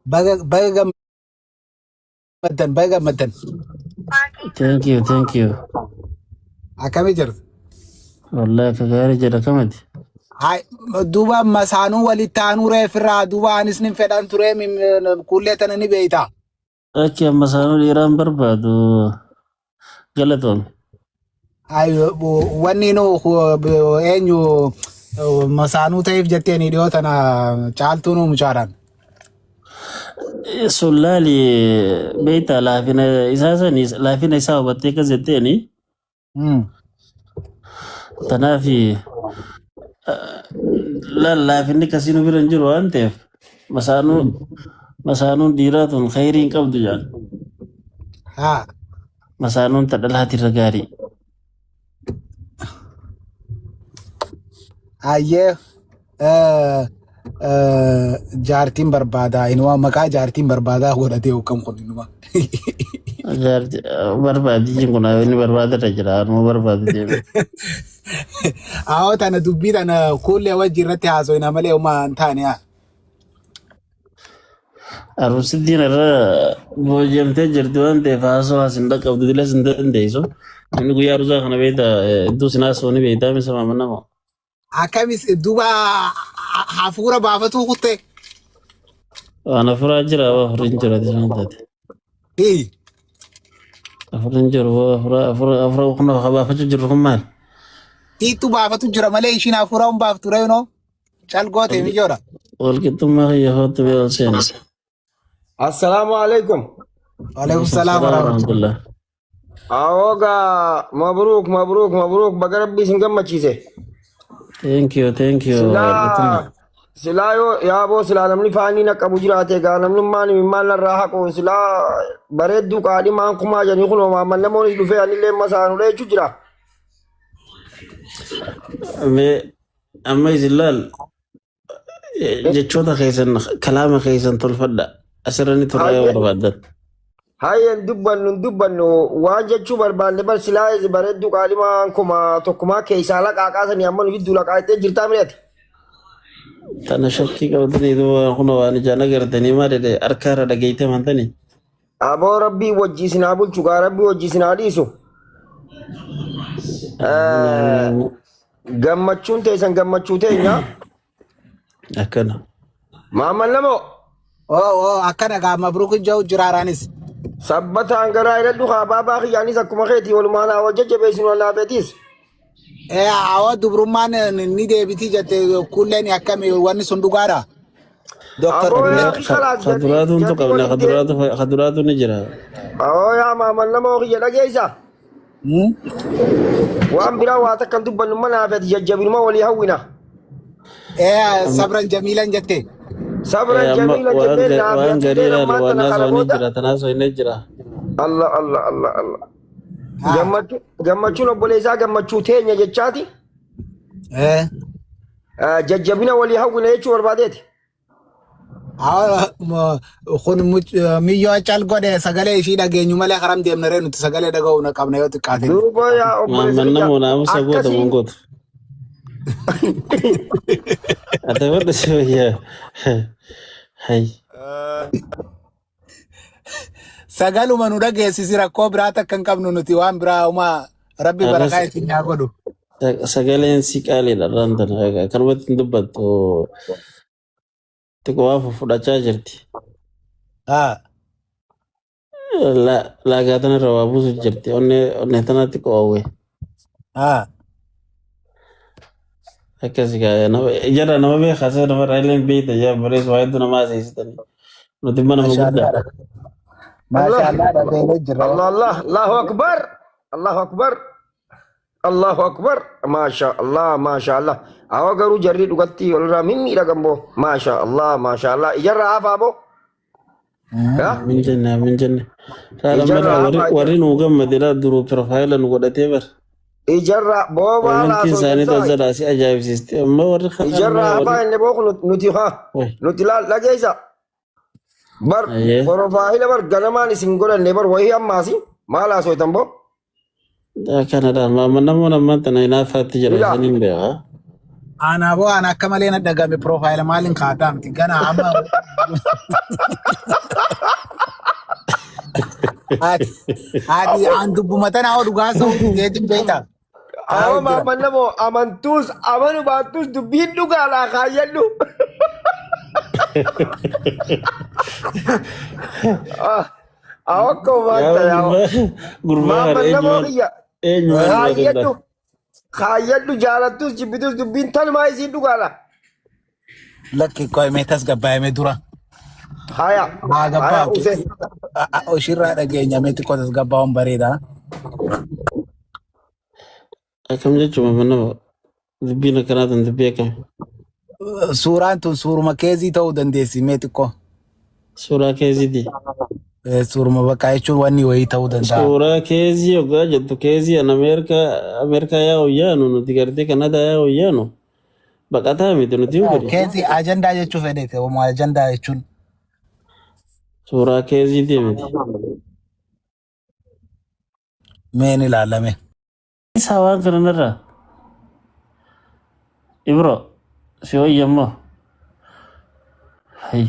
baga gammaddan. Thank you. Akkami jirtu? Wallahi ka gaarii jira kamati. Hai duuba masaanuu walitti aanuu reefirraa duuba anis nin fedhan ture kullee tana ni beeyta. Akki amma saanuu dhiiraan barbaadu galatoon. Hai wanni nu eenyu masaanuu ta'eef jetteeni dhiyoo tana caaltuu nu mucaadhaan. Sullaali beeyta laafina isaa sanii laafina isaa hubattee akkas jetteeni. Tanaafi laafinni kasiinu bira hin jiru waan ta'eef masaanuun dhiiraa tun khayrii hin qabdu jaan. Masaanuun tadhalaati irra gaarii. Ayyee jaartiin barbaadaa inuma maqaa jaartiin barbaadaa godhatee hokkam kun inuma. Barbaadii kun inni barbaadata jira anuma barbaadu deeme. Tana dubbii tana kuullee wajji irratti haasoina malee uma hin taane haa. Arusittiin irra boojjamtee jirti waan ta'eef haasoo hasin dhaqqabdu dilas hin dandeessu. Inni guyyaa arusaa kana beekta iddoo sin haasoo ni beektaa misa maamanamoo. Akkamis duuba hafuura baafatuu kutte. Waan hafuuraa jira hafuuriin jira tisaan taate. Hafuuriin jiru hafuura kun baafachuu jiru kun maal? Tiitu baafatu jira malee ishiin hafuura hin baaftu reeynoo calgoote mijoodha. Walqixxummaa kiyya hootu bee ol seena. Assalamu alaikum. Waalaikum salaam warahmatullah. Awoga mabruk baga rabbi isin gammachiise. Thank you. Silaa yoo yaaboo silaa namni faanii naqabu jiraate gaa namni maal narraa haqu silaa bareedduu qaadhi maan kumaa janii kun homaa namoonni dhufee anillee masaanuudha jechuu jira. Amma isin laal jechoota keessan kalaama keessan tolfadha asirrani turraa yoo barbaadan. Hayyan dubbannu waan jechuu barbaanne bar silaa bareedduu qaadhi maan kuma tokkumaa keessaa laqaa qaasanii amma nu gidduu laqaa ittee jirtaa mi'eeti. Tana shakkii qabdanii kun waan ijaan agartanii maadde harka irra dhageeyte mantanii. Aboo rabbii wajjii sinaa bulchu gaa rabbii wajjii sinaa dhiisu. Gammachuun teessan gammachuu teenya. Akkana. Maammal namoo. Akkana gaa mabruuk jau jiraaraanis. Sabbataan garaa hidhadhu haa baabaa kiyyaanis akkuma keetii walumaan haa jajjabeessinu laafeetiis. Awa dubrummaan ni deebitii jette kulleen akkami wanni sun dhugaadha. Kaduraatuun tu qabna kaduraatu ni jira. Yaa maammal namoo kiyya dhageessa. Waan biraa waa takkan dubbannu mana hafeeti jajjabinuma walii hawwina. Sabran jamiilan jette. Sabran jamiilan jette waan gariiraan waan naasoo ni jira tanaasoo ni jira. Allah. Gammachuun obboleessaa gammachuu teenya jechaati. Jajjabina walii hawwina jechuu barbaadeeti. Kun miyyoo cal godhe sagalee ishii dhageenyu malee karam deemna ree nuti sagalee dhaga'uu na qabna yoo xiqqaate. Duuba yaa obboleessa namoo naamusa goota mongootu. Ate wadda shooyyaa. Sagaluma nu dhageessisi rakkoo biraa takka hin qabnu nuti waan biraa uma rabbi barakaa isin haa godhu. Sagaleen si qaaliidha raantana kanumatti hin dubbattu. Xiqqoo fudhachaa jirti. Laagaa tanarra waa buusu jirti. Onnee tana xiqqoo hawwe. Akkasii jarra nama beekaa nama raayileen beeyta yaa bareesu waa hedduu nama haasa'isitanii. Nuti mana guddaa. Maashaallah dhageenye jira. Allahu akbar. Maashaallah. Awa garuu jarri dhugatti walirraa mimmiidha gamboo. Maashaallah. Ijarra hafaa boo. Min jenne. Warri nu gammadedha duruu piroofaayila nu godhatee bara. Ijarra boobaa wanti isaanii tolchadhaa si ajaa'ibsiiste amma warri ijarra hafaa inni boo nuti dhageessa. Bar piroofaayila bar ganamaan isin godhanne bar wayii ammaasi maal haasooytan boo. Kanadhaan namoonni ammaan tana hinaaffaatti jira isaniin beekaa. أنا كمالين الدقة بروفايل مالين خاتم تيجانا أما هادي عن دبومتنا أو دقاسة وتجيب بيتا Awa تاوي جرا mamanna mo amantus amanu batus dubbiin dhugaadha kaayyadhu. Awa akkuma maanta Ya yaa gurba har mamanna mo eenyumaan kiyya eenyumaan kaayyadhu bareeda. kaayyadhu jaalattus jibbitus dubbiin tanumaa isiin dhugaadha. لك كوي ميتاس قبايا مدورا Haya ها haya قباو use وشيرا دقينيا ميتي كوتس قباهم بريدا Akkam jechuun mana dubbiin akkanaatan dubbii akkami. سوران تو سور مكيزي تو دنديسي ميتي كو Suuraa keeziiti. سور مبكايشو واني وي تو دندا Suuraa keezii yoggaa jettu keezii an Ameerikaa yaa hojjaanu nuti gartee Kanadaa yaa hojjaanu baqataa miti nuti hubiri. كيزي أجندا يشوف هديك وما أجندا يشون Suuraa keeziiti miti. مين العالمي Isaa waan kanarraa Ibro si hoyyammoo. Hayy.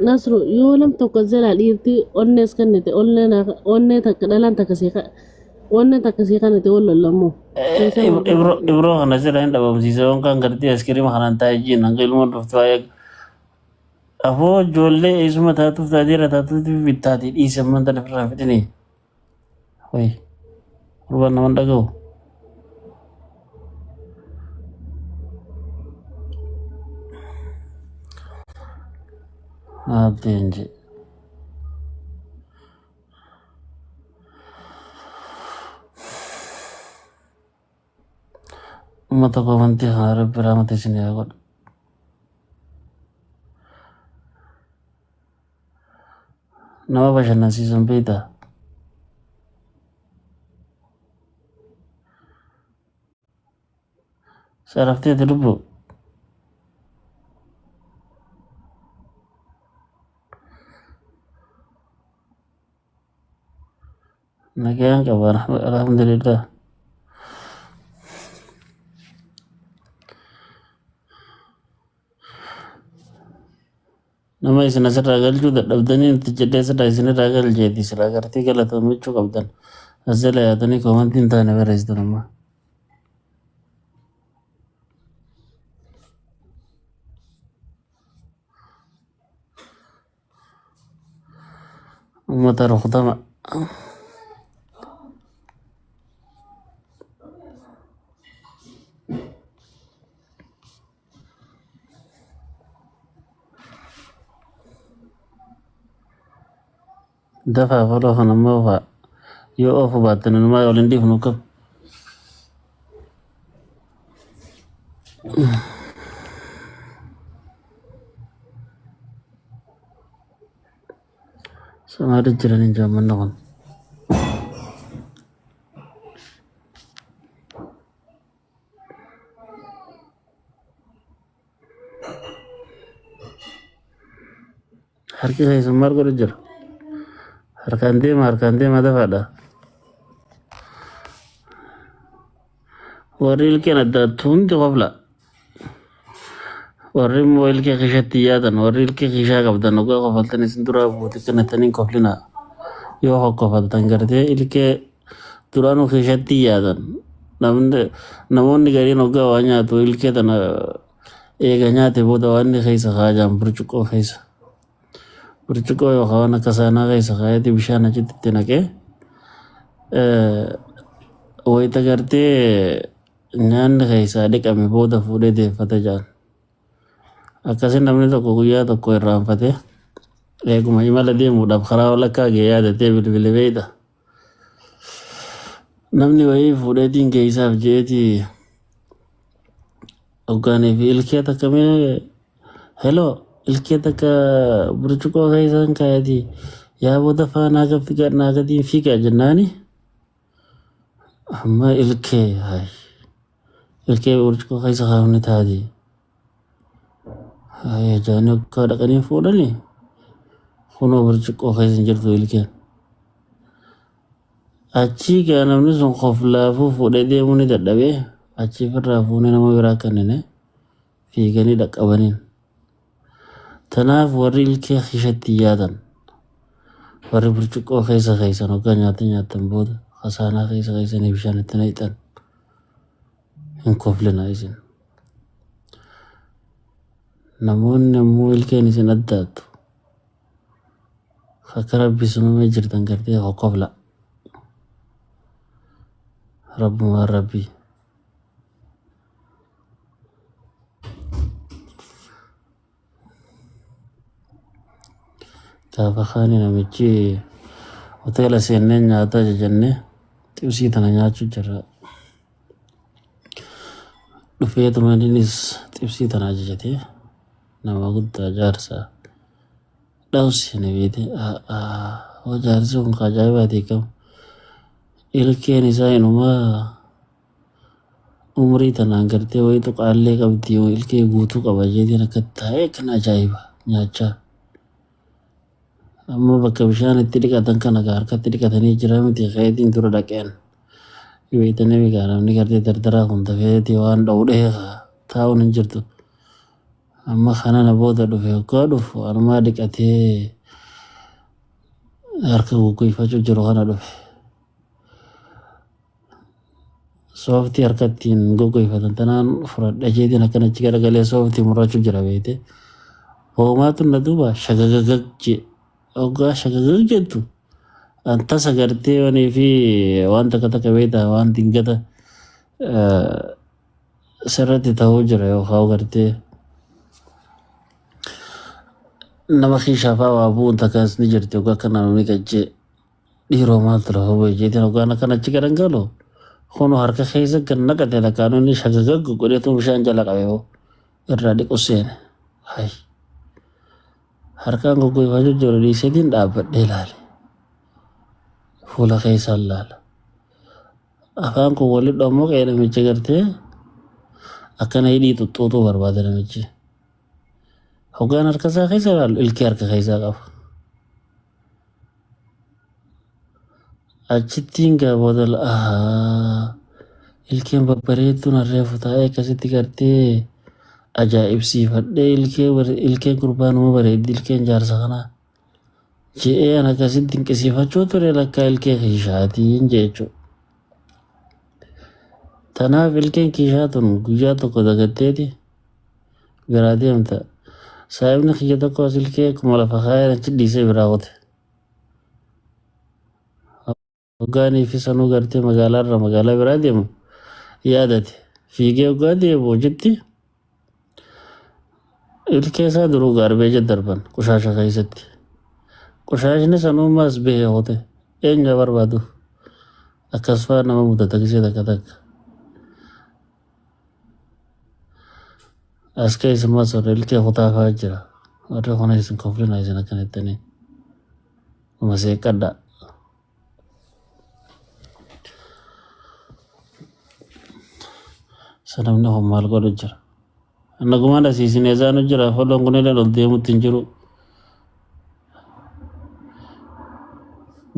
Nasru yoo nam tokko jala dhiirti onnees kannite onnee takka dhalaan takka seeqa onnee takka seeqanite wallollammoo Ibro kana jira hin dhabamsiise waan kan gartee askiriima kanaan taa'ee jiin hanga ilmoon dhuftu waa'ee afoo ijoollee eessuma taatuuf taateera taatuuf bittaati dhiise manta lafirraa fidhini. Hoy gurbaan naman dhaga'u. Addeenje. Uummata koo wanti kana rabbi raamate isin yaa godhu. Nama bashannansiisan beektaa? Sarafteeti lubbuu. Nagayaan qaba alhamdulillah. Nama isin asirraa galchuu dadhabdanii nuti jedhee asirraa isinirraa galcheeti silaa gartii galatoomachuu qabdan. As jala yaatanii koomantii hin taane barreessitan ammaa. Uummata rukutama. Dafaa faloo kana ammoo fa'a. Yoo oofu baattan inumaa waliin dhiifnu qabu. Samaadha jiran hin jaammanna kun. Harki keessan maal godhu jira? Harkaan deema dafaadha. Warri ilkeen addaattu hundi qofla. Warri immoo ilkee keeshatti yaatan warri ilkee keeshaa qabdan dhugaa qofaltan isin duraa buuti kanatanii qoflina. Yoo hokkofaltan gartee ilkee duraanuu keeshatti yaatan. Namoonni gariin hoggaa waa nyaatu ilkee tana eega nyaate booda waan inni keessa kaajaan burcuqqoo keessa. Burcuqqoo yookaan waan akka saanaa keessa kaayati bishaan achitti itti naqee wayita gartee nyaanni keessaa dhiqame booda fuudhee deeffata jaan. Akkasiin namni tokko guyyaa tokko irraanfatee eeguma imala deemuudhaaf karaa walakkaa gee yaadatee bilbilee beeyta. Namni wayii fuudheetiin keessaaf jeetii hoggaanii fi ilkee takka mee heloo ilkee takka burcuqqoo keessaan kaayati yaa booda faanaa gatiin fiigaa jennaani amma ilkee burcuqqoo keessa kaa'amni taati. Jaanii hoggaa dhaqanii fuudhanii kunoo burcuqqoo keessa hin jirtu ilkeen. Achii gaa namni sun qoflaafuu fuudhee deemuu ni dadhabee achi irraa fuunee nama biraa kennine fiiganii dhaqqabaniin. Tanaaf warri ilkee kishatti yaadan warri burcuqqoo keessa keessan hoggaa nyaatan booda hasaanaa keessa keessanii bishaan itti naqxan hin koflina isin. Namoonni ammoo ilkeen isin addaattu akka rabbi sunumee jirtan gartee kofla. Rabbumaan rabbii. Gaafa kaani namichi hoteela seennee nyaata ajajannee xibsii tana nyaachuu jirra. Dhufeetuma innis xibsii tana ajajatee nama guddaa jaarsaa dhawsi ni beete. Jaarsi kun ajaa'ibaati qabu. Ilkeen isaa inumaa umrii tanaan gartee wayitu qaallee qabdi ilkee guutuu qaba jeetiin akka taa'ee kan ajaa'iba nyaachaa. Amma bakka bishaan itti dhiqatan kana harkatti dhiqatanii jira miti keetiin dura dhaqeen. Beeytanii migaa namni gartee dardaraa kun tafeetii waan dhawudhee taa'uun hin jirtu. Amma kanana booda dhufe hoggaa dhufu anumaa dhiqatee harka gugguifachuu jiru kana dhufe. Sooftii harkattiin gugguifatan tanaan fudhadha jeetiin akkanachi garagalee sooftii murachuu jira beeyte. Hoomaatu na duuba shagagagag jee. Hoggaa shagagag jettu antasa gartee wanii fi waan takka beeyta waan dingata sirratti ta'uu jira yookaan gartee nama kiishaafaa waa bu'uun takkas ni jirti hoggaa akka namni gajjee dhiiroo maaltu lafa bu'e jeetiin hoggaan akkanachi garangaloo kun harka keessa kan naqate lakkaanonni shagagag godheetu bishaan jala qabe irraa dhiqu seene. Harkaan gugguifachuu jiru dhiiseetiin dhaabbadhee ilaale. Fuula keessaan laala. Afaan kun walitti dhammoo qe'ee namicha gartee akkana hidhii xuxxuutuu barbaada namichi. Hoggaan harka isaa keessa ilaalu ilkee harka keessaa qaba. Achittiin gaabooda ilkeen babbareedduun harreefu taa'ee akkasitti gartee ajaa'ibsiifadhee ilkeen gurbaanuma bareeddi ilkeen jaarsa kanaa je'ee an akkasitti dinqisiifachuu ture lakkaa ilkee kiishaatiin jechuudha. Tanaaf ilkeen kiishaa tun guyyaa tokko dagatteeti biraa deemta. Saayibni kiyya tokko as ilkee kuma lafa kaayeen achi dhiisee biraa qote. Hoggaanii fi sanuu gartee magaalaarra magaalaa biraa deemu yaadate fiigee hoggaa deemu hojitti ilkee isaa duruu gaarbeeja darban qushaasha keessatti. Qushaashni sanuumaas bahee hote eenyu barbaadu akkas fa'aa nama mudata gisee takka takka. As keessumas warra ilkee kutaa fa'aa jira. Warri kana isin koflina isin akkanittanii nama seeqqadhaa. Sanamni kun maal godhu jira? Nagumaan asiisinee isaanu jira folloon kun illee ol deemutti hin jiru.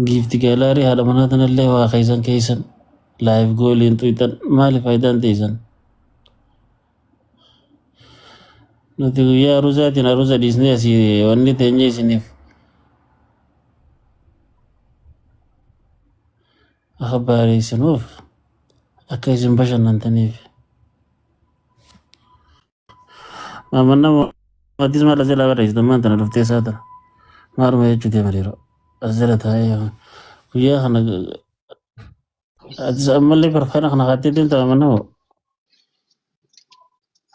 Giifti gaalaarii haadha manaa tanallee waa keessan laayif gooliin tuyxan maali faayidaan teessan? Nuti guyyaa aruusaatiin aruusa dhiisnee asii wanni teenye isiniif akka bareessinuuf akka isin bashannantaniif. Maamana maatis maal asirraa barreessitan maanta na dhuftee isaa tana maaluma jechuu deeman yeroo asirra taa'ee guyyaa kana atis ammallee barfaana kana kaatee deemta maamana moo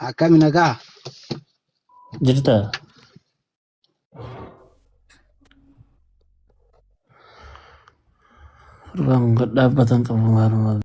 akkami nagaa jirtaa? Rubaan kun dhaabbatan qabu maaluma